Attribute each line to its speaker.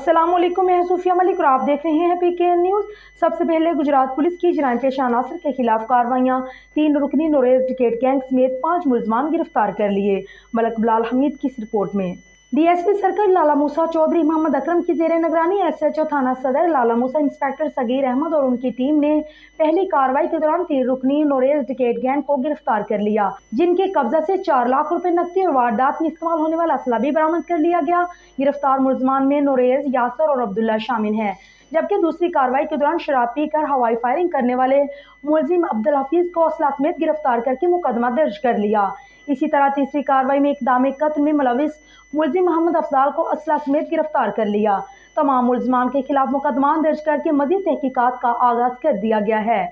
Speaker 1: अस्सलाम वालेकुम, मैं सूफिया मलिक और आप देख रहे हैं PKN न्यूज़। सबसे पहले गुजरात पुलिस की जराइम पेशा अनासर के खिलाफ कार्रवाइयाँ। 3 रुकनी नोरेज टिकट गैंग समेत 5 मुलजमान गिरफ्तार कर लिए। मलक बिलाल हमीद की इस रिपोर्ट में। DSP सर्कल लाला मूसा चौधरी मोहम्मद अकरम की जेर निगरानी SHO थाना सदर लाला मूसा इंस्पेक्टर सगीर अहमद और उनकी टीम ने पहली कार्रवाई के दौरान 3 रुकनी नोरेज टिकट गैंग को गिरफ्तार कर लिया, जिनके कब्जा से 4 लाख रुपए नकदी और वारदात में इस्तेमाल होने वाला असला भी बरामद कर लिया गया। गिरफ्तार मुलजमान में नोरेज, यासर और अब्दुल्ला शामिल हैं, जबकि दूसरी कार्रवाई के दौरान शराब पीकर हवाई फायरिंग करने वाले मुलजिम अब्दुल हफीज को असला समेत गिरफ्तार करके मुकदमा दर्ज कर लिया। इसी तरह तीसरी कार्रवाई में इक़दाम कत्ल में मुलविस मुलजिम मोहम्मद अफजाल को असला समेत गिरफ्तार कर लिया। तमाम मुलजमान के खिलाफ मुकदमा दर्ज करके मज़ीद तहकीकात का आगाज कर दिया गया है।